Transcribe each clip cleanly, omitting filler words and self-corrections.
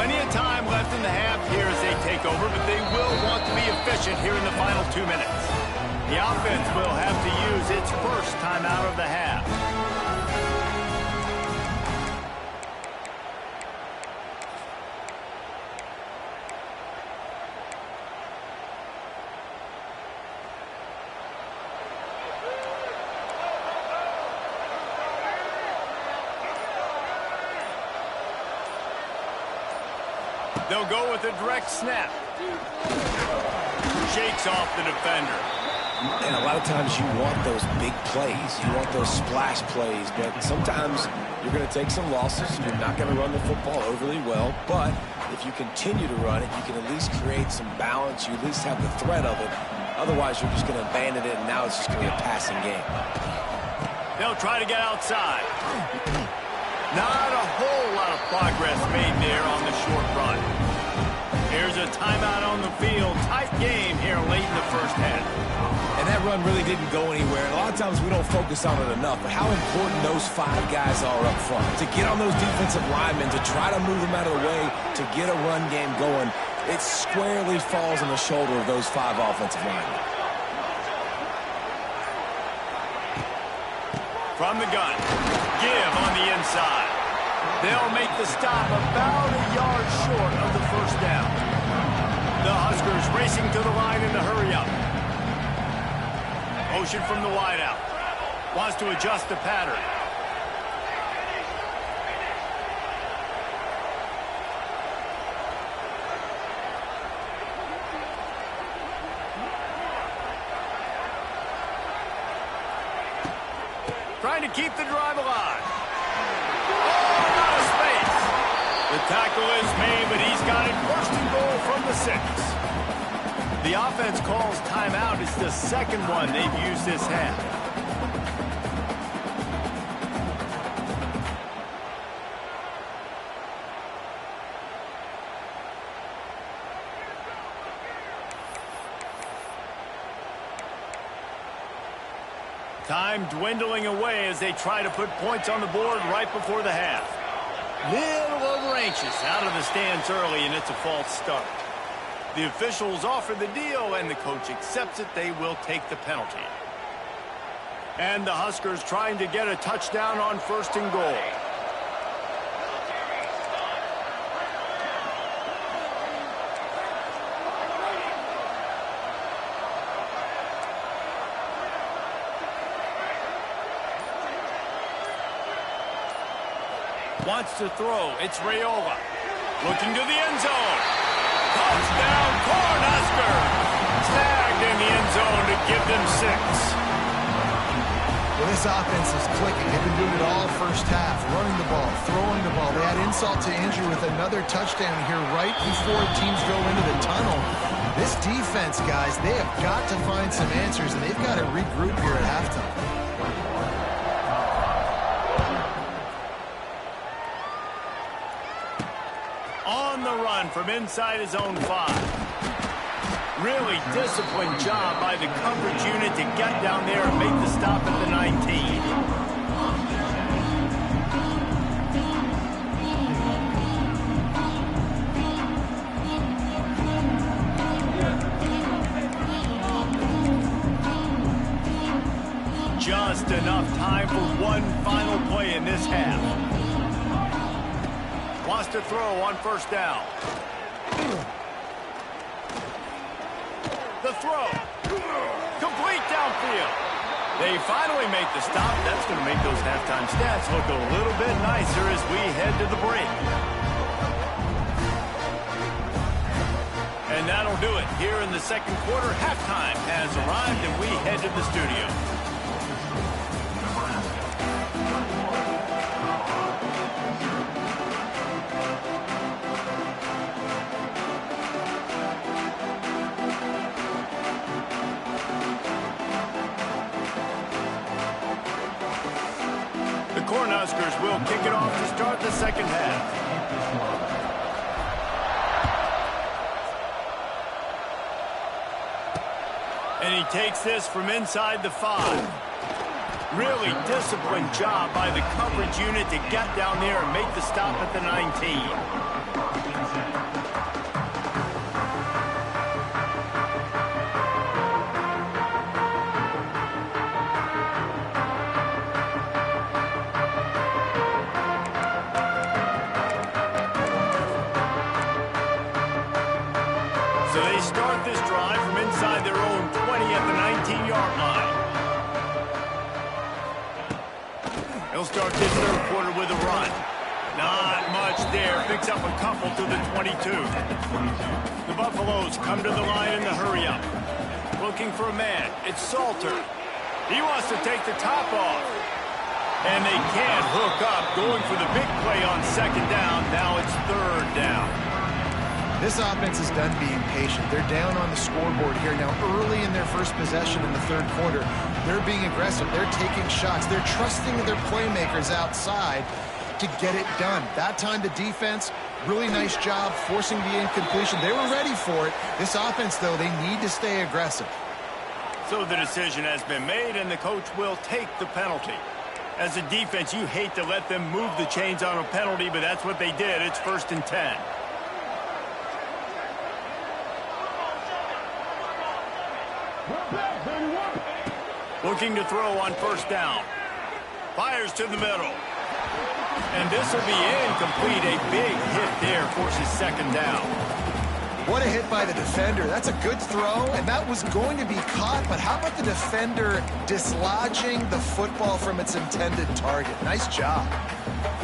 Plenty of time left in the half here as they take over, but they will want to be efficient here in the final 2 minutes. The offense will have to use its first timeout of the half. They'll go with a direct snap. Shakes off the defender. And a lot of times you want those big plays. You want those splash plays. But sometimes you're going to take some losses. You're not going to run the football overly well. But if you continue to run it, you can at least create some balance. You at least have the threat of it. Otherwise, you're just going to abandon it, and now it's just going to be a passing game. They'll try to get outside. Not a whole lot of progress made there on the short run. Here's a timeout on the field. Tight game here late in the first half. And that run really didn't go anywhere. And a lot of times we don't focus on it enough. But how important those 5 guys are up front. To get on those defensive linemen, to try to move them out of the way, to get a run game going, it squarely falls on the shoulder of those 5 offensive linemen. From the gun. Give on the inside. They'll make the stop about a yard short of the first down. The Huskers racing to the line in the hurry-up. Motion from the wideout. Wants to adjust the pattern. Trying to keep the drive alive. Oh, out of space. The tackle is made, but he's got it first and goal from the 6. The offense calls timeout. It's the second one they've used this half. Time dwindling away as they try to put points on the board right before the half. Little over anxious out of the stands early, and it's a false start. The officials offer the deal, and the coach accepts it. They will take the penalty. And the Huskers trying to get a touchdown on first and goal. Wants to throw. It's Raiola. Looking to the end zone. Touchdown, Cornhusker. Snagged in the end zone to give them 6. Well, this offense is clicking. They've been doing it all first half. Running the ball, throwing the ball. They had insult to injury with another touchdown here right before teams go into the tunnel. This defense, guys, they have got to find some answers, and they've got to regroup here at halftime. On the run from inside his own 5. Really disciplined job by the coverage unit to get down there and make the stop at the 19. Just enough time for one final play in this half. Wants to throw on first down. The throw. Complete downfield. They finally make the stop. That's going to make those halftime stats look a little bit nicer as we head to the break. And that'll do it. Here in the second quarter, halftime has arrived, and we head to the studio. The Cornhuskers will kick it off to start the second half. And he takes this from inside the 5. Really disciplined job by the coverage unit to get down there and make the stop at the 19. So they start this drive from inside their own 20 at the 19-yard line. He'll start this third quarter with a run. Not much there. Picks up a couple to the 22. The Buffaloes come to the line in the hurry-up. Looking for a man. It's Salter. He wants to take the top off. And they can't hook up. Going for the big play on second down. Now it's third down. This offense is done being patient. They're down on the scoreboard here. Now, early in their first possession in the third quarter, they're being aggressive. They're taking shots. They're trusting their playmakers outside to get it done. That time, the defense, really nice job forcing the incompletion. They were ready for it. This offense, though, they need to stay aggressive. So the decision has been made, and the coach will take the penalty. As a defense, you hate to let them move the chains on a penalty, but that's what they did. It's 1st and 10. Looking to throw on first down. Fires to the middle. And this will be incomplete. A big hit there forces second down. What a hit by the defender. That's a good throw, and that was going to be caught, but how about the defender dislodging the football from its intended target? Nice job.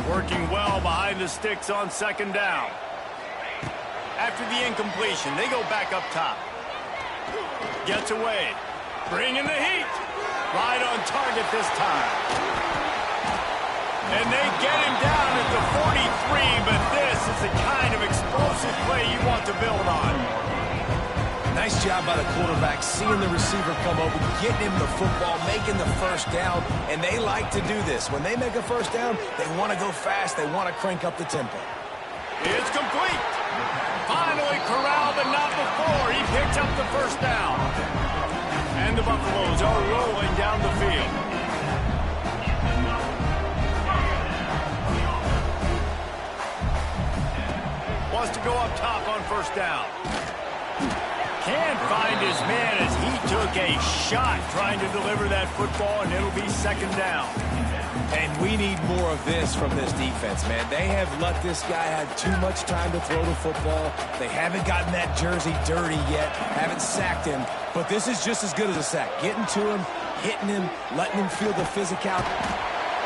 Working well behind the sticks on second down. After the incompletion, they go back up top. Gets away. Bringing the heat. Right on target this time. And they get him down at the 43, but this is the kind of explosive play you want to build on. Nice job by the quarterback, seeing the receiver come over, getting him the football, making the first down, and they like to do this. When they make a first down, they want to go fast, they want to crank up the tempo. It's complete. Finally corralled, but not before. He picked up the first down. And the Buffaloes are rolling down the field. Wants to go up top on first down. Can't find his man as he took a shot trying to deliver that football, and it'll be second down. And we need more of this from this defense, man. They have let this guy have too much time to throw the football. They haven't gotten that jersey dirty yet, haven't sacked him. But this is just as good as a sack. Getting to him, hitting him, letting him feel the physicality.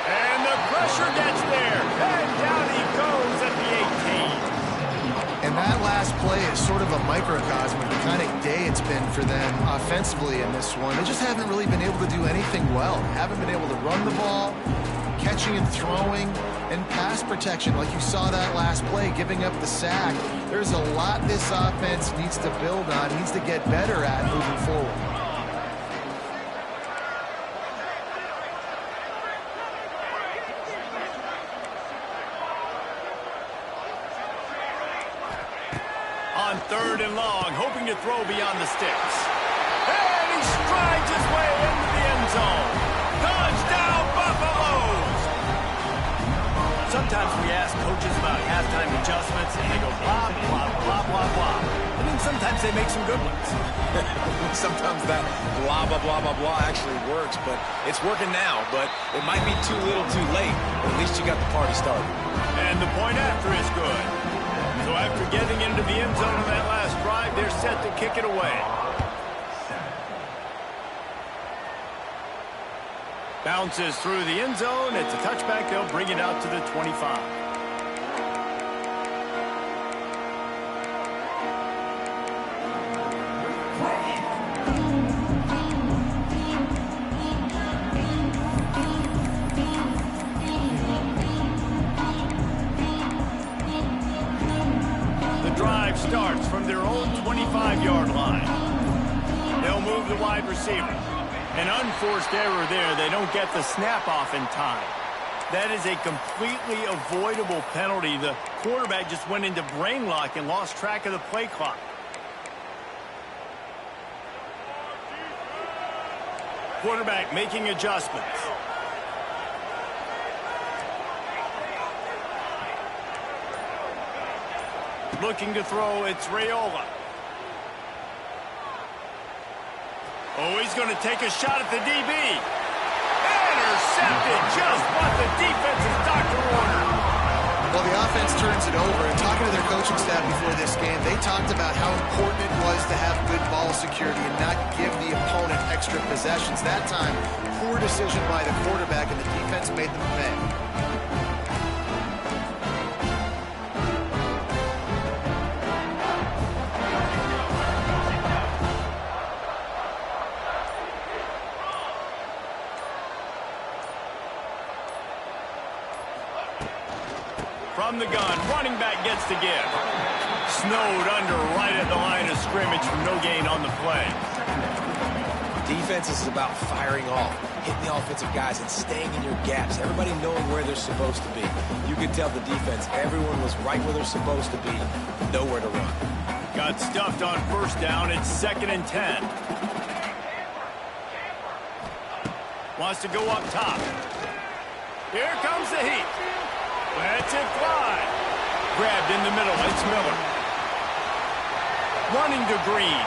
And the pressure gets there. And down he goes at the 18. And that last play is sort of a microcosm of the kind of day it's been for them offensively in this one. They just haven't really been able to do anything well. Haven't been able to run the ball, catching and throwing, and pass protection like you saw that last play, giving up the sack. There's a lot this offense needs to build on, needs to get better at moving forward. On third and long, hoping to throw beyond the sticks. And he strides his way into the end zone. Touchdown, Buffaloes! Sometimes we ask coaches about halftime adjustments, and they go blah, blah, blah, blah, blah. And then sometimes they make some good ones. Sometimes that blah, blah, blah, blah, blah actually works, but it's working now. But it might be too little too late. But at least you got the party started. And the point after is good. So after getting into the end zone on that last drive, they're set to kick it away. Bounces through the end zone. It's a touchback. They'll bring it out to the 25. Starts from their own 25-yard line. They'll move the wide receiver. An unforced error there. They don't get the snap off in time. That is a completely avoidable penalty. The quarterback just went into brain lock and lost track of the play clock. Quarterback making adjustments. Looking to throw, it's Raiola. Oh, he's going to take a shot at the DB. Intercepted, just what the defensive doctor ordered. Well, the offense turns it over, and talking to their coaching staff before this game, they talked about how important it was to have good ball security and not give the opponent extra possessions. That time, poor decision by the quarterback, and the defense made them pay. From the gun, running back gets the give. Snowed under right at the line of scrimmage from no gain on the play. Defense is about firing off, hitting the offensive guys, and staying in your gaps. Everybody knowing where they're supposed to be. You can tell the defense, everyone was right where they're supposed to be, nowhere to run. Got stuffed on first down. It's 2nd and 10. Wants to go up top. Here comes the heat. Lets it fly. Grabbed in the middle. It's Miller. Running to Green.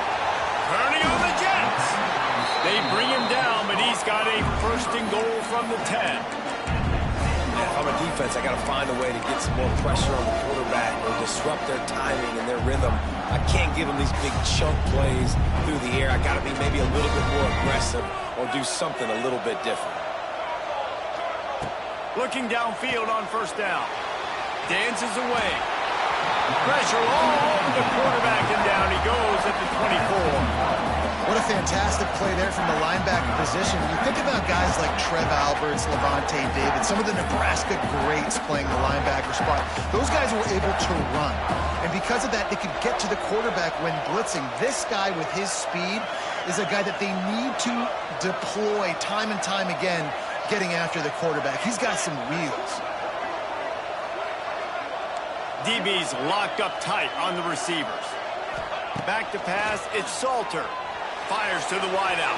Turning on the Jets. They bring him down, but he's got a 1st and goal from the 10. Yeah, if I'm a defense, I got to find a way to get some more pressure on the quarterback or disrupt their timing and their rhythm. I can't give them these big chunk plays through the air. I got to be maybe a little bit more aggressive or do something a little bit different. Looking downfield on first down. Dances away. Pressure all over the quarterback, and down he goes at the 24. What a fantastic play there from the linebacker position. You think about guys like Trev Alberts, Levante David, some of the Nebraska greats playing the linebacker spot. Those guys were able to run. And because of that, they could get to the quarterback when blitzing. This guy with his speed is a guy that they need to deploy time and time again, getting after the quarterback. He's got some wheels. DB's locked up tight on the receivers. Back to pass, it's Salter. Fires to the wideout.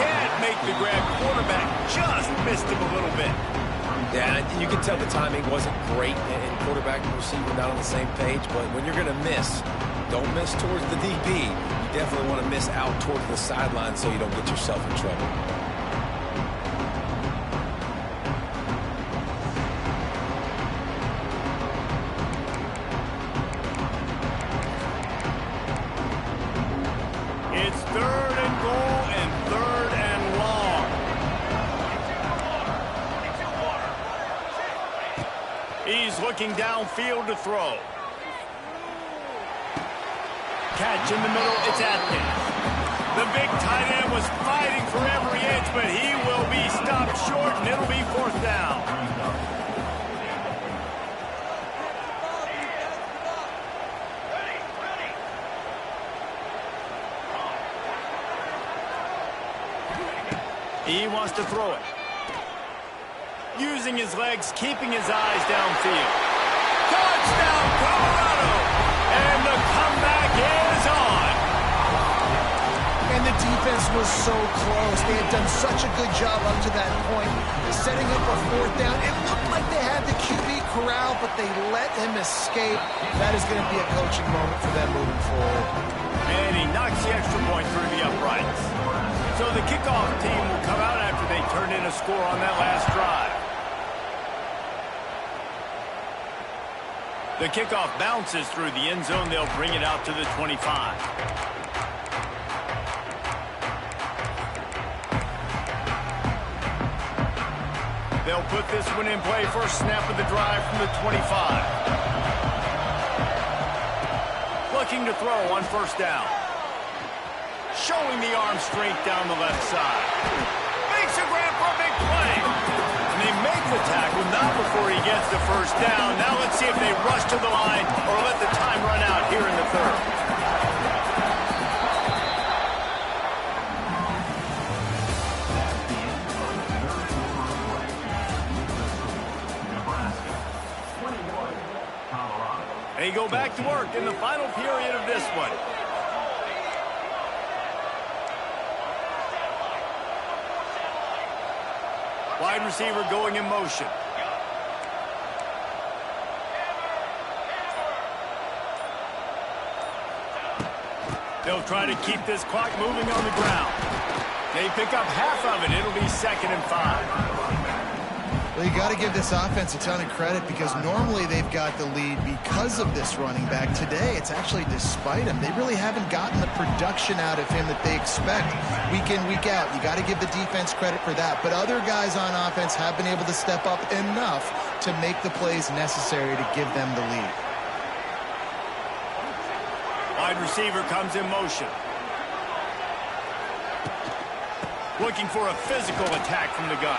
Can't make the grab. Quarterback just missed him a little bit. Yeah, you can tell the timing wasn't great, and quarterback and receiver not on the same page, but when you're going to miss, don't miss towards the DB. You definitely want to miss out towards the sideline so you don't get yourself in trouble. It's 3rd and goal and 3rd and long. He's looking downfield to throw. Catch in the middle, it's Atkins. The big tight end was fighting for every inch, but he will be stopped short, and it'll be 4th down. He wants to throw it. Using his legs, keeping his eyes downfield. Touchdown, Colorado! And the comeback is on. And the defense was so close. They had done such a good job up to that point, setting up a 4th down. It looked like they had the QB corral, but they let him escape. That is going to be a coaching moment for them moving forward. And he knocks the extra point through the uprights. So the kickoff team will come out after they turn in a score on that last drive. The kickoff bounces through the end zone. They'll bring it out to the 25. They'll put this one in play. First snap of the drive from the 25. Looking to throw on first down. Showing the arm strength down the left side. Makes a grab for a big play. And they make the tackle, not before he gets the first down. Now let's see if they rush to the line or let the time run out here in the 3rd. They go back to work in the final period of this one. Wide receiver going in motion. They'll try to keep this clock moving on the ground. They pick up half of it. It'll be 2nd and 5. Well, you got to give this offense a ton of credit because normally they've got the lead because of this running back. Today, it's actually despite him. They really haven't gotten the production out of him that they expect week in, week out. You got to give the defense credit for that. But other guys on offense have been able to step up enough to make the plays necessary to give them the lead. Wide receiver comes in motion. Looking for a physical attack from the gun.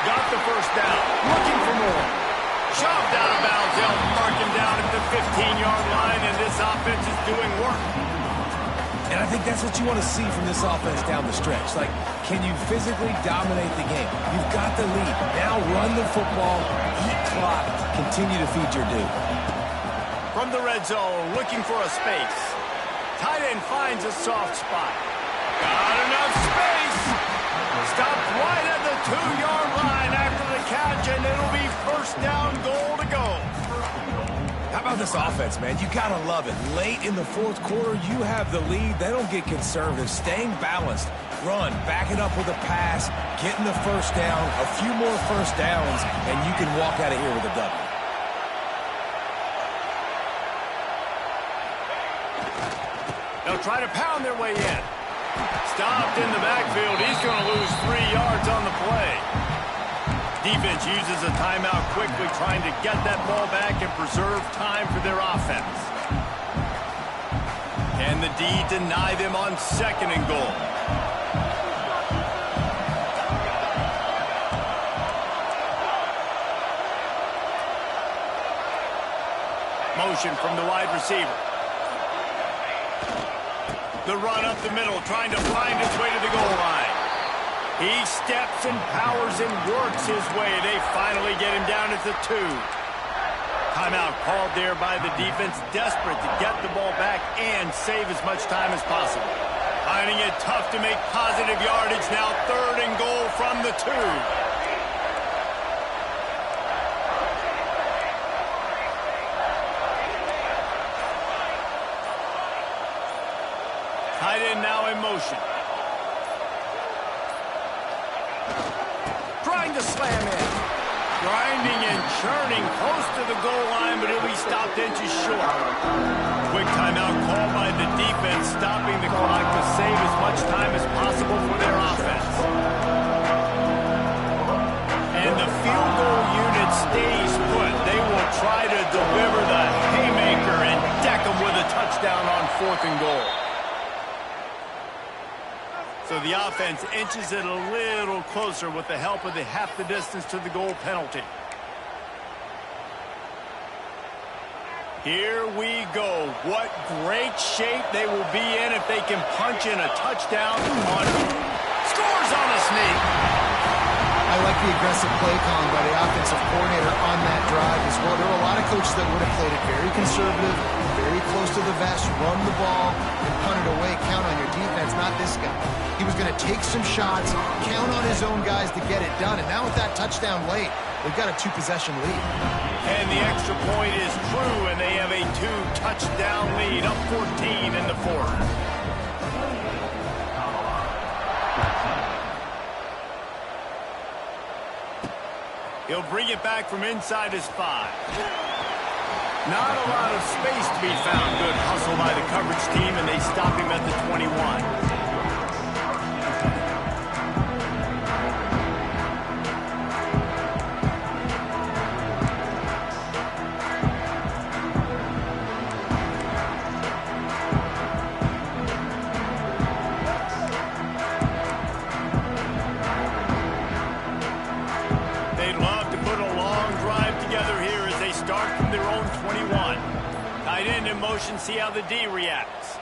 Got the first down. Looking for more. Shoved out of bounds. They'll mark him down at the 15-yard line, and this offense is doing work. And I think that's what you want to see from this offense down the stretch. Like, can you physically dominate the game? You've got the lead. Now run the football, eat clock, continue to feed your dude. From the red zone, looking for a space. Tight end finds a soft spot. Got enough space. Stopped right at the 2-yard line after the catch, and it'll be first down, goal to go. How about this offense, man? You gotta love it. Late in the fourth quarter, you have the lead. They don't get conservative. Staying balanced. Run, back it up with a pass, getting the first down, a few more first downs, and you can walk out of here with a W. They'll try to pound their way in. Stopped in the backfield. He's going to lose 3 yards on the play. Defense uses a timeout quickly, trying to get that ball back and preserve time for their offense. Can the D deny them on 2nd and goal? Motion from the wide receiver. The run up the middle, trying to find his way to the goal line. He steps and powers and works his way. They finally get him down at the 2. Timeout called there by the defense, desperate to get the ball back and save as much time as possible. Finding it tough to make positive yardage. Now 3rd and goal from the 2. Tight end now in motion. Trying to slam in. Grinding and churning close to the goal line, but he'll be stopped inches short. Quick timeout called by the defense, stopping the clock to save as much time as possible for their offense. And the field goal unit stays put. They will try to deliver the haymaker and deck them with a touchdown on 4th and goal. So the offense inches it a little closer with the help of the half the distance to the goal penalty. Here we go. What great shape they will be in if they can punch in a touchdown on scores on a sneak. I like the aggressive play calling by the offensive coordinator on that drive as well. There were a lot of coaches that would have played it very conservative, very close to the vest, run the ball, and punt it away. Count on your defense, not this guy. He was going to take some shots, count on his own guys to get it done. And now with that touchdown late, they've got a 2-possession lead. And the extra point is true, and they have a 2-touchdown lead, up 14 in the 4th. He'll bring it back from inside his 5. Not a lot of space to be found. Good hustle by the coverage team, and they stop him at the 21. See how the D reacts.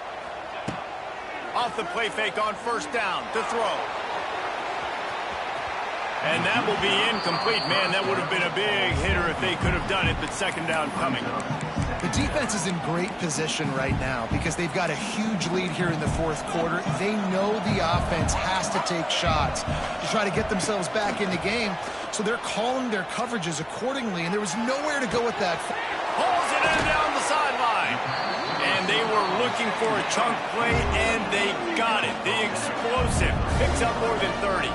Off the play fake on 1st down to throw. And that will be incomplete. Man, that would have been a big hitter if they could have done it, but 2nd down coming. The defense is in great position right now because they've got a huge lead here in the 4th quarter. They know the offense has to take shots to try to get themselves back in the game, so they're calling their coverages accordingly, and there was nowhere to go with that. Pulls it in down the sideline. And they were looking for a chunk play, and they got it. The explosive picks up more than 30.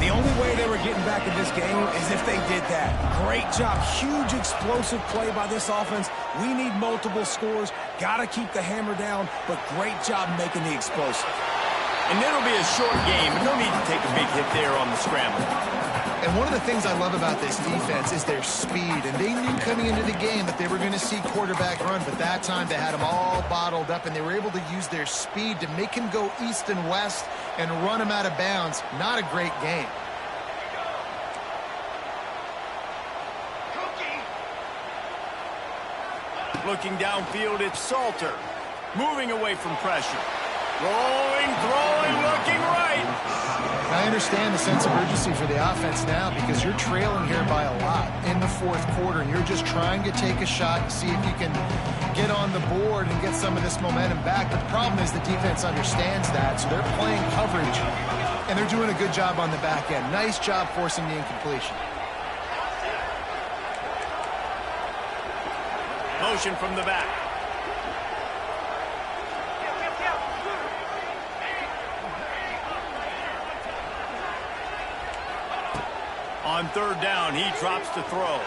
The only way they were getting back in this game is if they did that. Great job. Huge explosive play by this offense. We need multiple scores. Got to keep the hammer down, but great job making the explosive. And it'll be a short game. No need to take a big hit there on the scramble. And one of the things I love about this defense is their speed. And they knew coming into the game that they were going to see quarterback run. But that time they had them all bottled up, and they were able to use their speed to make him go east and west and run him out of bounds. Not a great game. Looking downfield, it's Salter. Moving away from pressure. Rolling, throwing, looking right. I understand the sense of urgency for the offense now because you're trailing here by a lot in the fourth quarter, and you're just trying to take a shot and see if you can get on the board and get some of this momentum back. But the problem is the defense understands that, so they're playing coverage, and they're doing a good job on the back end. Nice job forcing the incompletion. Motion from the back. On third down, he drops to throw.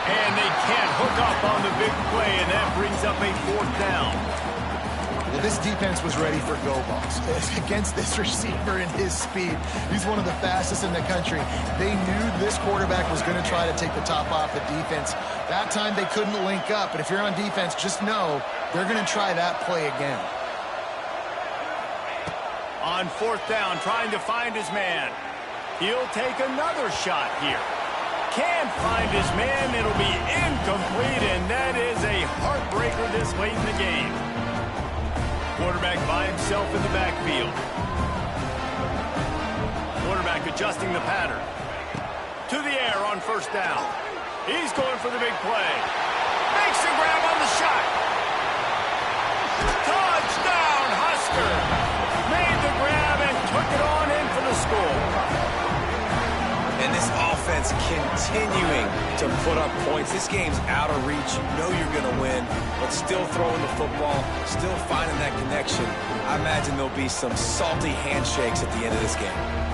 And they can't hook up on the big play, and that brings up a fourth down. Well, this defense was ready for go balls against this receiver and his speed. He's one of the fastest in the country. They knew this quarterback was going to try to take the top off the defense. That time they couldn't link up, but if you're on defense, just know they're going to try that play again. On fourth down, trying to find his man. He'll take another shot here. Can't find his man. It'll be incomplete, and that is a heartbreaker this late in the game. Quarterback by himself in the backfield. Quarterback adjusting the pattern. To the air on first down. He's going for the big play. Makes the grab on the shot. Touchdown, Husker. Made the grab and took it on in for the score. And this offense continuing to put up points. This game's out of reach. You know you're going to win, but still throwing the football, still finding that connection. I imagine there'll be some salty handshakes at the end of this game.